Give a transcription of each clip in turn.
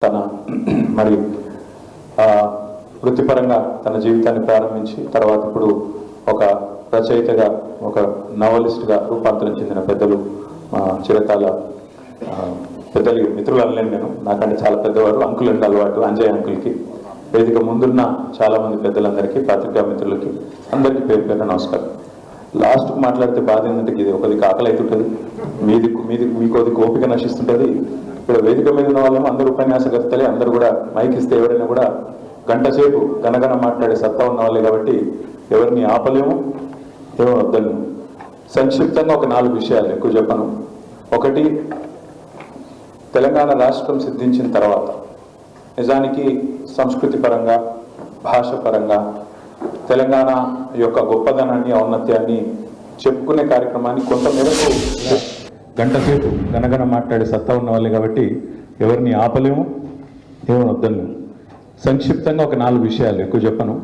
తన మరి వృత్తిపరంగా తన జీవితాన్ని ప్రారంభించి తర్వాత ఇప్పుడు ఒక రచయితగా ఒక నవలిస్ట్గా రూపాంతరం చెందిన పెద్దలు చిరకాల పెద్దలు మిత్రులు అనలేను నేను, నాకంటే చాలా పెద్దవారు, అంకుల్ అంటే అలవాటు అంజయ్ అంకుల్కి, వేదిక ముందున్న చాలామంది పెద్దలందరికీ, పత్రికా మిత్రులకి అందరికీ పేరు పేరు నమస్కారం. లాస్ట్కి మాట్లాడితే బాధ ఏంటంటే ఇది ఒకదికి ఆకలి అవుతుంటుంది, మీకోది ఓపిక నశిస్తుంటుంది. ఇక్కడ వేదిక మీద ఉన్న వాళ్ళేమో అందరూ ఉపన్యాసకర్తలే, అందరూ కూడా మైక్ ఇస్తే ఎవరైనా కూడా గంట సేపు గనగన మాట్లాడే సత్తా ఉన్న వాళ్ళే కాబట్టి ఎవరిని ఆపలేము, ఏమో వద్దను. సంక్షిప్తంగా ఒక 4 విషయాలు, ఎక్కువ చెప్పను. ఒకటి, తెలంగాణ రాష్ట్రం సిద్ధించిన తర్వాత నిజానికి సంస్కృతి పరంగా, భాష పరంగా తెలంగాణ యొక్క గొప్పదనాన్ని, ఔన్నత్యాన్ని చెప్పుకునే కార్యక్రమాన్ని కొంతమేరకు గంట సేపు గనగన మాట్లాడే సత్తా ఉన్న వాళ్ళే కాబట్టి ఎవరిని ఆపలేము, ఏమో వద్దను. సంక్షిప్తంగా ఒక 4 విషయాలు, ఎక్కువ చెప్పను.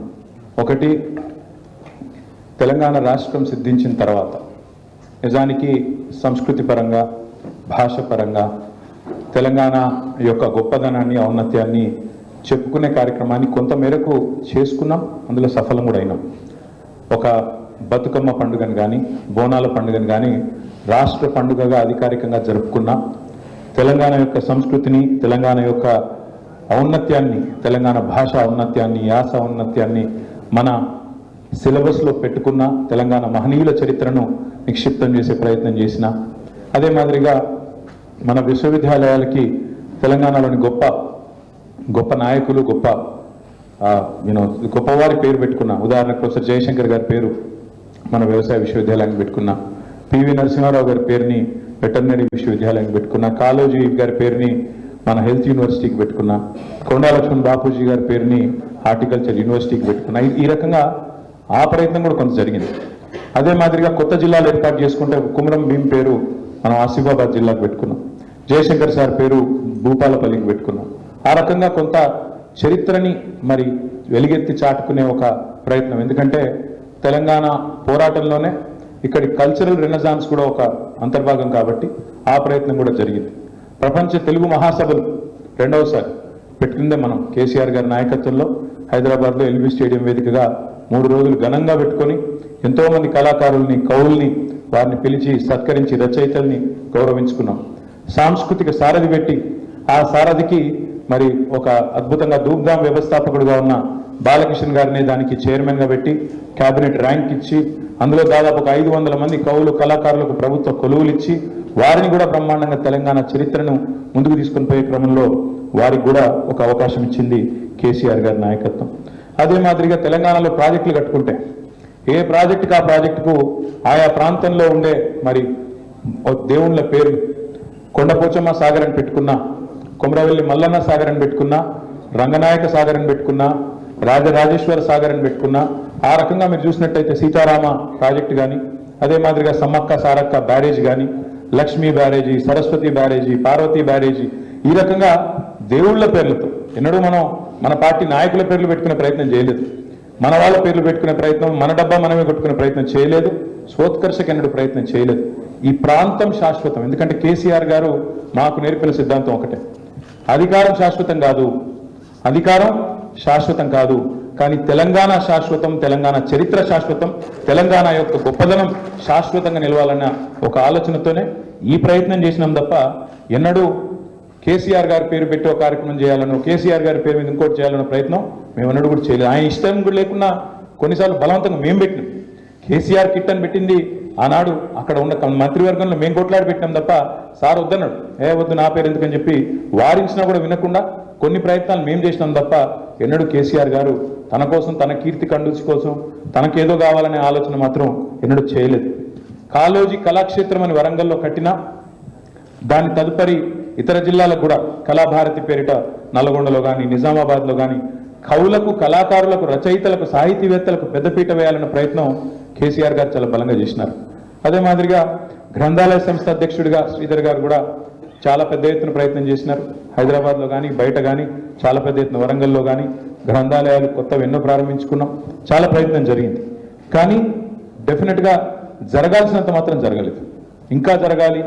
ఒకటి, తెలంగాణ రాష్ట్రం సిద్ధించిన తర్వాత నిజానికి సంస్కృతి పరంగా, భాష పరంగా తెలంగాణ యొక్క గొప్పదనాన్ని, ఔన్నత్యాన్ని చెప్పుకునే కార్యక్రమాన్ని కొంతమేరకు చేసుకున్నాం, అందులో సఫలం కూడా అయినాం. ఒక బతుకమ్మ పండుగను కానీ, బోనాల పండుగను కానీ రాష్ట్ర పండుగగా అధికారికంగా జరుపుకున్నాం. తెలంగాణ యొక్క సంస్కృతిని, తెలంగాణ యొక్క ఔన్నత్యాన్ని, తెలంగాణ భాష ఔన్నత్యాన్ని, యాస ఔన్నత్యాన్ని మన సిలబస్లో పెట్టుకున్న, తెలంగాణ మహనీయుల చరిత్రను నిక్షిప్తం చేసే ప్రయత్నం చేసిన, అదే మాదిరిగా మన విశ్వవిద్యాలయాలకి తెలంగాణలోని గొప్ప నాయకులు, గొప్పవారి పేరు పెట్టుకున్న, ఉదాహరణకు ప్రొఫెసర్ జయశంకర్ గారి పేరు మన వ్యవసాయ విశ్వవిద్యాలయానికి పెట్టుకున్న, పివి నరసింహారావు గారి పేరుని వెటర్నరీ విశ్వవిద్యాలయానికి పెట్టుకున్న, కాళోజీ గారి పేరుని మన హెల్త్ యూనివర్సిటీకి పెట్టుకున్న, కొండా లక్ష్మణ్ బాపూజీ గారి పేరుని హార్టికల్చర్ యూనివర్సిటీకి పెట్టుకున్న. ఈ రకంగా ఆ ప్రయత్నం కూడా కొంత జరిగింది. అదే మాదిరిగా కొత్త జిల్లాలు ఏర్పాటు చేసుకుంటే కుమరం భీం పేరు మనం ఆసిఫాబాద్ జిల్లాకు పెట్టుకున్నాం, జయశంకర్ సార్ పేరు భూపాలపల్లికి పెట్టుకున్నాం. ఆ రకంగా కొంత చరిత్రని మరి వెలుగెత్తి చాటుకునే ఒక ప్రయత్నం. ఎందుకంటే తెలంగాణ పోరాటంలోనే ఇక్కడి కల్చరల్ రెనెసాన్స్ కూడా ఒక అంతర్భాగం కాబట్టి ఆ ప్రయత్నం కూడా జరిగింది. ప్రపంచ తెలుగు మహాసభలు 2వసారి పెట్టుకుందే మనం కేసీఆర్ గారి నాయకత్వంలో హైదరాబాద్లో ఎల్బీ స్టేడియం వేదికగా 3 రోజులు ఘనంగా పెట్టుకొని ఎంతోమంది కళాకారుల్ని, కవుల్ని వారిని పిలిచి సత్కరించి రచయితల్ని గౌరవించుకున్నాం. సాంస్కృతిక సారథి పెట్టి ఆ సారథికి మరి ఒక అద్భుతంగా ధూమ్ధాం వ్యవస్థాపకుడుగా ఉన్న బాలకిషన్ గారిని దానికి చైర్మన్గా పెట్టి క్యాబినెట్ ర్యాంక్ ఇచ్చి అందులో దాదాపు ఒక 500 మంది కవులు, కళాకారులకు ప్రభుత్వ కొలువులు ఇచ్చి వారిని కూడా బ్రహ్మాండంగా తెలంగాణ చరిత్రను ముందుకు తీసుకొని పోయే క్రమంలో వారికి కూడా ఒక అవకాశం ఇచ్చింది కేసీఆర్ గారి నాయకత్వం. అదే మాదిరిగా తెలంగాణలో ప్రాజెక్టులు కట్టుకుంటే ఏ ప్రాజెక్టుకు ఆ ప్రాజెక్టుకు ఆయా ప్రాంతంలో ఉండే మరి దేవుళ్ళ పేరు, కొండపోచమ్మ సాగర్ అని పెట్టుకున్నా, కొమరవెల్లి మల్లన్న సాగర్ అని పెట్టుకున్నా, రంగనాయక సాగర్ అని పెట్టుకున్నా, రాజరాజేశ్వర సాగర్ అని పెట్టుకున్నా. ఆ రకంగా మీరు చూసినట్టయితే సీతారామ ప్రాజెక్టు కానీ, అదే మాదిరిగా సమ్మక్క సారక్క బ్యారేజ్ కానీ, లక్ష్మీ బ్యారేజీ, సరస్వతి బ్యారేజీ, పార్వతీ బ్యారేజీ, ఈ రకంగా దేవుళ్ళ పేర్లతో ఎన్నడూ మనం మన పార్టీ నాయకుల పేర్లు పెట్టుకునే ప్రయత్నం చేయలేదు, మన వాళ్ళ పేర్లు పెట్టుకునే ప్రయత్నం, మన డబ్బా మనమే కొట్టుకునే ప్రయత్నం చేయలేదు, స్వోత్కర్షకు ఎన్నడూ ప్రయత్నం చేయలేదు. ఈ ప్రాంతం శాశ్వతం. ఎందుకంటే కేసీఆర్ గారు మాకు నేర్పిన సిద్ధాంతం ఒకటే, అధికారం శాశ్వతం కాదు, కానీ తెలంగాణ శాశ్వతం, తెలంగాణ చరిత్ర శాశ్వతం, తెలంగాణ యొక్క గొప్పదనం శాశ్వతంగా నిలవాలన్న ఒక ఆలోచనతోనే ఈ ప్రయత్నం చేసినాం తప్ప ఎన్నడూ కేసీఆర్ గారి పేరు పెట్టి ఒక కార్యక్రమం చేయాలనో, కేసీఆర్ గారి పేరు మీద ఇంకోటి చేయాలన్న ప్రయత్నం మేము ఎన్నడూ కూడా చేయలేదు. ఆయన ఇష్టం కూడా లేకున్నా కొన్నిసార్లు బలవంతంగా మేము పెట్టినాం. కేసీఆర్ కిట్ అని పెట్టింది ఆనాడు అక్కడ ఉన్న మంత్రివర్గంలో మేము కొట్లాడి పెట్టినాం తప్ప సార్ వద్దన్నాడు, వద్దు నా పేరు ఎందుకని చెప్పి వారించినా కూడా వినకుండా కొన్ని ప్రయత్నాలు మేము చేసినాం తప్ప ఎన్నడూ కేసీఆర్ గారు తన కోసం, తన కీర్తి కండుచి కోసం, తనకేదో కావాలనే ఆలోచన మాత్రం ఎన్నడూ చేయలేదు. కాళోజీ కళాక్షేత్రం అని వరంగల్లో కట్టినా దాని తదుపరి ఇతర జిల్లాలకు కూడా కళాభారతి పేరిట నల్గొండలో కానీ, నిజామాబాద్లో కానీ కవులకు, కళాకారులకు, రచయితలకు, సాహితీవేత్తలకు పెద్దపీట వేయాలన్న ప్రయత్నం కేసీఆర్ గారు చాలా బలంగా చేసినారు. అదే మాదిరిగా గ్రంథాలయ సంస్థ అధ్యక్షుడిగా శ్రీధర్ గారు కూడా చాలా పెద్ద ఎత్తున ప్రయత్నం చేసినారు. హైదరాబాద్లో కానీ, బయట కానీ చాలా పెద్ద ఎత్తున, వరంగల్లో కానీ గ్రంథాలయాలు కొత్తవి ఎన్నో ప్రారంభించుకున్నాం. చాలా ప్రయత్నం జరిగింది, కానీ డెఫినెట్గా జరగాల్సినంత మాత్రం జరగలేదు. ఇంకా జరగాలి,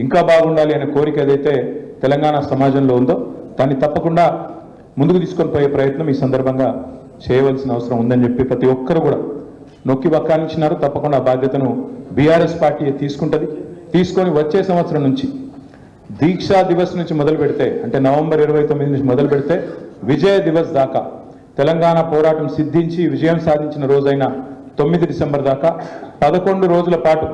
ఇంకా బాగుండాలి అనే కోరిక ఏదైతే తెలంగాణ సమాజంలో ఉందో దాన్ని తప్పకుండా ముందుకు తీసుకొని పోయే ప్రయత్నం ఈ సందర్భంగా చేయవలసిన అవసరం ఉందని చెప్పి ప్రతి ఒక్కరు కూడా నొక్కి వక్కానిచ్చినారు. తప్పకుండా ఆ బాధ్యతను బీఆర్ఎస్ పార్టీ తీసుకుంటుంది. తీసుకొని వచ్చే సంవత్సరం నుంచి దీక్షా దివస్ నుంచి మొదలు పెడితే, అంటే నవంబర్ 29 నుంచి మొదలు పెడితే విజయ దివస్ దాకా, తెలంగాణ పోరాటం సిద్ధించి విజయం సాధించిన రోజైన 9 డిసెంబర్ దాకా 11 రోజుల పాటు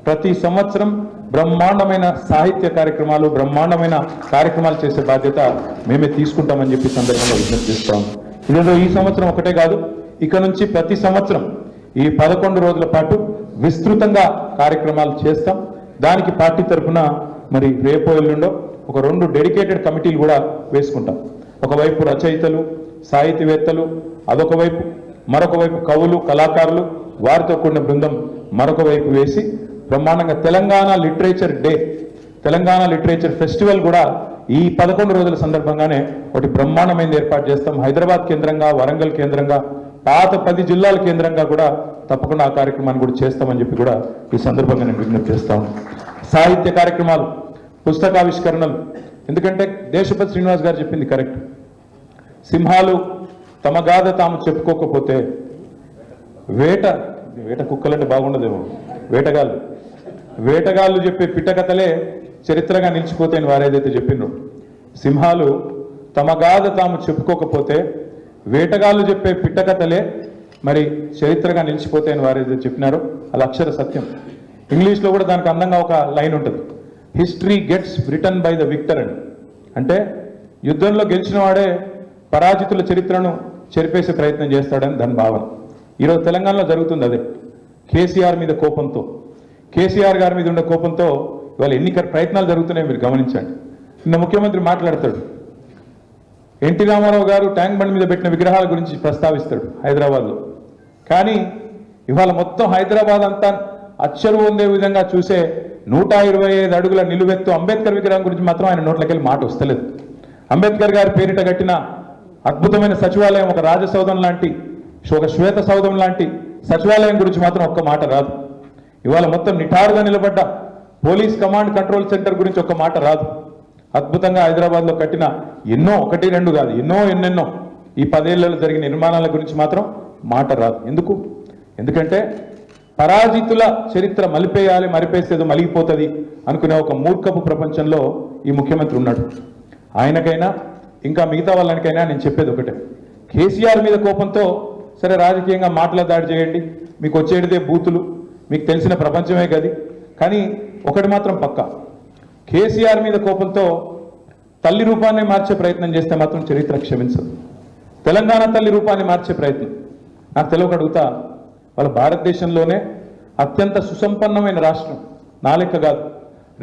ప్రతి సంవత్సరం బ్రహ్మాండమైన సాహిత్య కార్యక్రమాలు, బ్రహ్మాండమైన కార్యక్రమాలు చేసే బాధ్యత మేమే తీసుకుంటామని చెప్పి సందర్భంగా విజ్ఞప్తి చేస్తాం. ఇదేదో ఈ సంవత్సరం ఒకటే కాదు, ఇక నుంచి ప్రతి సంవత్సరం ఈ 11 రోజుల పాటు విస్తృతంగా కార్యక్రమాలు చేస్తాం. దానికి పార్టీ తరఫున మరి రేపో ఎల్లుండో ఒక 2 డెడికేటెడ్ కమిటీలు కూడా వేసుకుంటాం. ఒకవైపు రచయితలు, సాహితీవేత్తలు, అదొక వైపు, మరొక వైపు కవులు, కళాకారులు, వారితో కూడిన బృందం మరొక వైపు వేసి బ్రహ్మాండంగా Telangana literature day, Telangana literature festival కూడా ఈ 11 రోజుల సందర్భంగానే ఒకటి బ్రహ్మాండమైన ఏర్పాటు చేస్తాం. హైదరాబాద్ కేంద్రంగా, వరంగల్ కేంద్రంగా, పాత 10 జిల్లాల కేంద్రంగా కూడా తప్పకుండా ఆ కార్యక్రమాన్ని కూడా చేస్తామని చెప్పి కూడా ఈ సందర్భంగా నేను విజ్ఞప్తి చేస్తాను. సాహిత్య కార్యక్రమాలు, పుస్తకావిష్కరణలు, ఎందుకంటే దేశపతి శ్రీనివాస్ గారు చెప్పింది కరెక్ట్. సింహాలు తమ గాథ తాము చెప్పుకోకపోతే వేట కుక్కలంటే బాగుండదేమో, వేటగాళ్ళు చెప్పే పిట్టకథలే చరిత్రగా నిలిచిపోతాయని వారేదైతే చెప్పినో, సింహాలు తమ గాథ తాము చెప్పుకోకపోతే వేటగాళ్ళు చెప్పే పిట్టకథలే మరి చరిత్రగా నిలిచిపోతాయని వారేదైతే చెప్పినారో అది అక్షర సత్యం. ఇంగ్లీష్లో కూడా దానికి అందంగా ఒక లైన్ ఉంటుంది, history gets written by the victor అని. అంటే యుద్ధంలో గెలిచిన వాడే పరాజితుల చరిత్రను చెరిపేసే ప్రయత్నం చేస్తాడని దాని భావన. ఈరోజు తెలంగాణలో జరుగుతుంది అదే. కేసీఆర్ మీద కోపంతో, కేసీఆర్ గారి మీద ఉండే కోపంతో ఇవాళ ఎన్నికల ప్రయత్నాలు జరుగుతున్నాయి, మీరు గమనించండి. నిన్న ముఖ్యమంత్రి మాట్లాడతాడు, ఎన్టీ రామారావు గారు ట్యాంక్ బండ్ మీద పెట్టిన విగ్రహాల గురించి ప్రస్తావిస్తాడు హైదరాబాద్లో. కానీ ఇవాళ మొత్తం హైదరాబాద్ అంతా అచ్చరు పొందే విధంగా చూసే 125 అడుగుల నిలువెత్తు అంబేద్కర్ విగ్రహం గురించి మాత్రం ఆయన నోట్లకెళ్ళి మాట వస్తలేదు. అంబేద్కర్ గారి పేరిట కట్టిన అద్భుతమైన సచివాలయం, ఒక రాజసౌధం లాంటి, ఒక శ్వేత సౌధం లాంటి సచివాలయం గురించి మాత్రం ఒక్క మాట రాదు. ఇవాళ మొత్తం నిటారుగా నిలబడ్డ పోలీస్ కమాండ్ కంట్రోల్ సెంటర్ గురించి ఒక్క మాట రాదు. అద్భుతంగా హైదరాబాద్లో కట్టిన ఎన్నో, 1, 2 కాదు, ఎన్నెన్నో ఈ 10 ఏళ్లలో జరిగిన నిర్మాణాల గురించి మాత్రం మాట రాదు. ఎందుకంటే పరాజితుల చరిత్ర మలిపేయాలి, మరిపేసేదో మలిగిపోతుంది అనుకునే ఒక మూర్ఖపు ప్రపంచంలో ఈ ముఖ్యమంత్రి ఉన్నాడు. ఆయనకైనా ఇంకా మిగతా వాళ్ళనికైనా నేను చెప్పేది ఒకటే, కేసీఆర్ మీద కోపంతో సరే రాజకీయంగా మాటల దాడి చేయండి, మీకు వచ్చేటిదే బూతులు, మీకు తెలిసిన ప్రపంచమే గది. కానీ ఒకటి మాత్రం పక్కా, కేసీఆర్ మీద కోపంతో తల్లి రూపాన్ని మార్చే ప్రయత్నం చేస్తే మాత్రం చరిత్ర క్షమించదు. తెలంగాణ తల్లి రూపాన్ని మార్చే ప్రయత్నం, నాకు తెలియక అడుగుతా, వాళ్ళ భారతదేశంలోనే అత్యంత సుసంపన్నమైన రాష్ట్రం, నా లెక్క కాదు,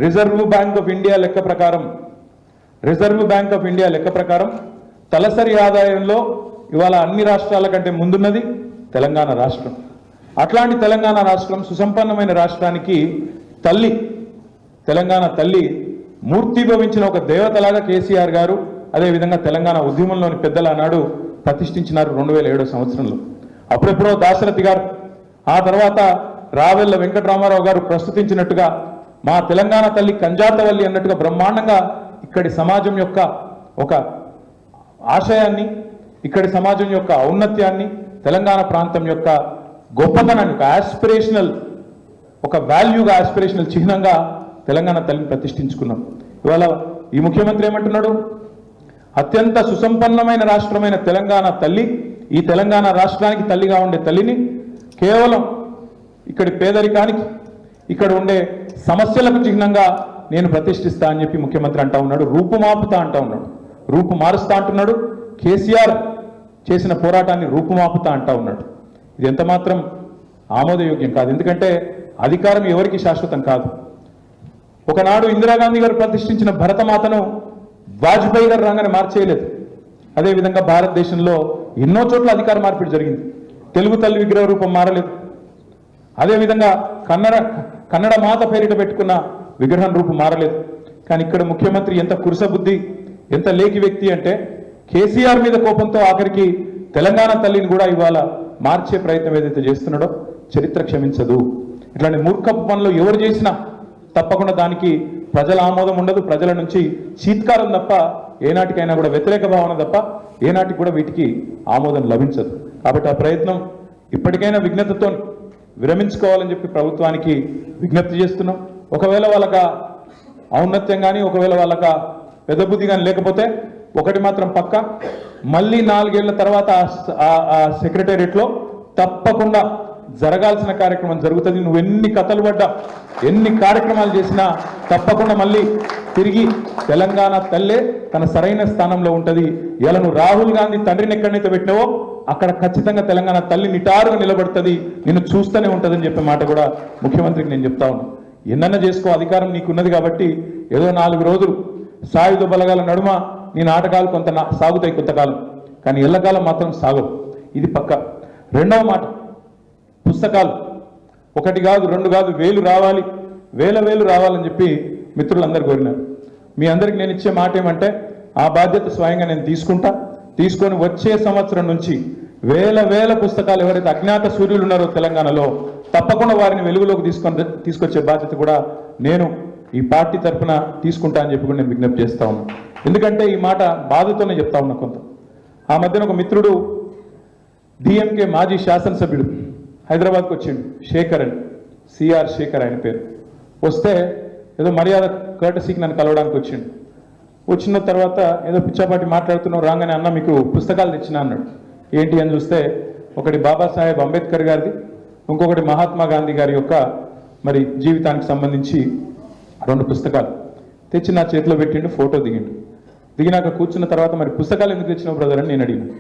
రిజర్వ్ బ్యాంక్ ఆఫ్ ఇండియా లెక్క ప్రకారం తలసరి ఆదాయంలో ఇవాళ అన్ని రాష్ట్రాల కంటే ముందున్నది తెలంగాణ రాష్ట్రం. అట్లాంటి తెలంగాణ రాష్ట్రం, సుసంపన్నమైన రాష్ట్రానికి తల్లి, తెలంగాణ తల్లి మూర్తిభవించిన ఒక దేవతలాగా కేసీఆర్ గారు, అదేవిధంగా తెలంగాణ ఉద్యమంలోని పెద్దలు ఆనాడు ప్రతిష్ఠించినారు 2007 సంవత్సరంలో. అప్పుడెప్పుడో దాశరథి గారు, ఆ తర్వాత రావెల్ల వెంకటరామారావు గారు ప్రస్తుతించినట్టుగా మా తెలంగాణ తల్లి కంజాతవల్లి అన్నట్టుగా బ్రహ్మాండంగా ఇక్కడి సమాజం యొక్క ఒక ఆశయాన్ని, ఇక్కడి సమాజం యొక్క ఔన్నత్యాన్ని, తెలంగాణ ప్రాంతం యొక్క గొప్పతనాన్ని ఒక ఆస్పిరేషనల్, ఒక వాల్యూగా, ఆస్పిరేషనల్ చిహ్నంగా తెలంగాణ తల్లిని ప్రతిష్ఠించుకున్నాం. ఇవాళ ఈ ముఖ్యమంత్రి ఏమంటున్నాడు, అత్యంత సుసంపన్నమైన రాష్ట్రమైన తెలంగాణ తల్లి, ఈ తెలంగాణ రాష్ట్రానికి తల్లిగా ఉండే తల్లిని కేవలం ఇక్కడి పేదరికానికి, ఇక్కడ ఉండే సమస్యలకు చిహ్నంగా నేను ప్రతిష్ఠిస్తా అని చెప్పి ముఖ్యమంత్రి అంటా ఉన్నాడు. రూపుమాపుతా అంటా ఉన్నాడు, రూపు మారుస్తా అంటున్నాడు. కేసీఆర్ చేసిన పోరాటాన్ని రూపుమాపుతా అంటా ఉన్నాడు. ఇది ఎంత మాత్రం ఆమోదయోగ్యం కాదు. ఎందుకంటే అధికారం ఎవరికి శాశ్వతం కాదు. ఒకనాడు ఇందిరాగాంధీ గారు ప్రతిష్ఠించిన భరతమాతను వాజ్పేయి గారు రాగానే మార్చేయలేదు. అదేవిధంగా భారతదేశంలో ఎన్నో చోట్ల అధికార మార్పిడి జరిగింది. తెలుగు తల్లి విగ్రహ రూపం మారలేదు. అదేవిధంగా కన్నడ మాత పేరిట పెట్టుకున్న విగ్రహం రూపం మారలేదు. కానీ ఇక్కడ ముఖ్యమంత్రి ఎంత కురుసబుద్ధి, ఎంత లేకి వ్యక్తి అంటే కేసీఆర్ మీద కోపంతో ఆఖరికి తెలంగాణ తల్లిని కూడా ఇవాళ మార్చే ప్రయత్నం ఏదైతే చేస్తున్నాడో చరిత్ర క్షమించదు. ఇట్లాంటి మూర్ఖపు పనులు ఎవరు చేసినా తప్పకుండా దానికి ప్రజల ఆమోదం ఉండదు, ప్రజల నుంచి చీత్కారం తప్ప ఏనాటికైనా కూడా వ్యతిరేక భావన తప్ప ఏనాటికి కూడా వీటికి ఆమోదం లభించదు. కాబట్టి ఆ ప్రయత్నం ఇప్పటికైనా విఘ్నతతో విరమించుకోవాలని చెప్పి ప్రభుత్వానికి విజ్ఞప్తి చేస్తున్నాం. ఒకవేళ వాళ్ళకి ఔన్నత్యం కానీ ఒకవేళ వాళ్ళకి పెద్ద బుద్ధి కానీ లేకపోతే ఒకటి మాత్రం పక్క, మళ్ళీ 4 ఏళ్ల తర్వాత ఆ సెక్రటేరియట్లో తప్పకుండా జరగాల్సిన కార్యక్రమం జరుగుతుంది. నువ్వు ఎన్ని కథలు పడ్డా ఎన్ని కార్యక్రమాలు చేసినా తప్పకుండా మళ్ళీ తిరిగి తెలంగాణ తల్లే తన సరైన స్థానంలో ఉంటుంది. ఇలా నువ్వు రాహుల్ గాంధీ తండ్రిని ఎక్కడైతే పెట్టినావో అక్కడ ఖచ్చితంగా తెలంగాణ తల్లి నిటారుగా నిలబడుతుంది, నిన్ను చూస్తూనే ఉంటుందని చెప్పే మాట కూడా ముఖ్యమంత్రికి నేను చెప్తా ఉన్నాను. ఎన్నన్నా చేసుకో, అధికారం నీకున్నది కాబట్టి ఏదో 4 రోజులు సాయుధ బలగాల నడుమ నీ నాటకాలు కొంత సాగుతాయి కొంతకాలం, కానీ ఎల్లకాలం మాత్రం సాగవు. ఇది పక్క. రెండవ మాట, పుస్తకాలు 1 కాదు 2 కాదు వేలు రావాలి, వేలు రావాలని చెప్పి మిత్రులందరూ కోరినారు. మీ అందరికి నేను ఇచ్చే మాట ఏమంటే ఆ బాధ్యత స్వయంగా నేను తీసుకొని వచ్చే సంవత్సరం నుంచి వేల పుస్తకాలు ఎవరైతే అజ్ఞాత సూర్యులు ఉన్నారో తెలంగాణలో తప్పకుండా వారిని వెలుగులోకి తీసుకొచ్చే బాధ్యత కూడా నేను ఈ పార్టీ తరఫున తీసుకుంటా అని చెప్పి కూడా నేను విజ్ఞప్తి చేస్తా ఉన్నాను. ఎందుకంటే ఈ మాట బాధతోనే చెప్తా ఉన్నా. కొంత ఆ మధ్యన ఒక మిత్రుడు డిఎంకే మాజీ శాసనసభ్యుడు హైదరాబాద్కి వచ్చిండు, శేఖర్ అని, సిఆర్ శేఖర్ ఆయన పేరు. వస్తే ఏదో మర్యాద కర్టసీకి నన్ను కలవడానికి వచ్చిండు. వచ్చిన తర్వాత ఏదో పిచ్చాపాటి మాట్లాడుతున్నావు, రాగానే అన్న మీకు పుస్తకాలు తెచ్చినా అన్నాడు. ఏంటి అని చూస్తే ఒకటి బాబాసాహెబ్ అంబేద్కర్ గారిది, ఇంకొకటి మహాత్మా గాంధీ గారి యొక్క మరి జీవితానికి సంబంధించి 2 పుస్తకాలు తెచ్చి నా చేతిలో పెట్టిండు, ఫోటో దిగిండు. దిగినాక కూర్చున్న తర్వాత మరి పుస్తకాలు ఎందుకు తెచ్చినావు బ్రదర్ అని నేను అడిగాను.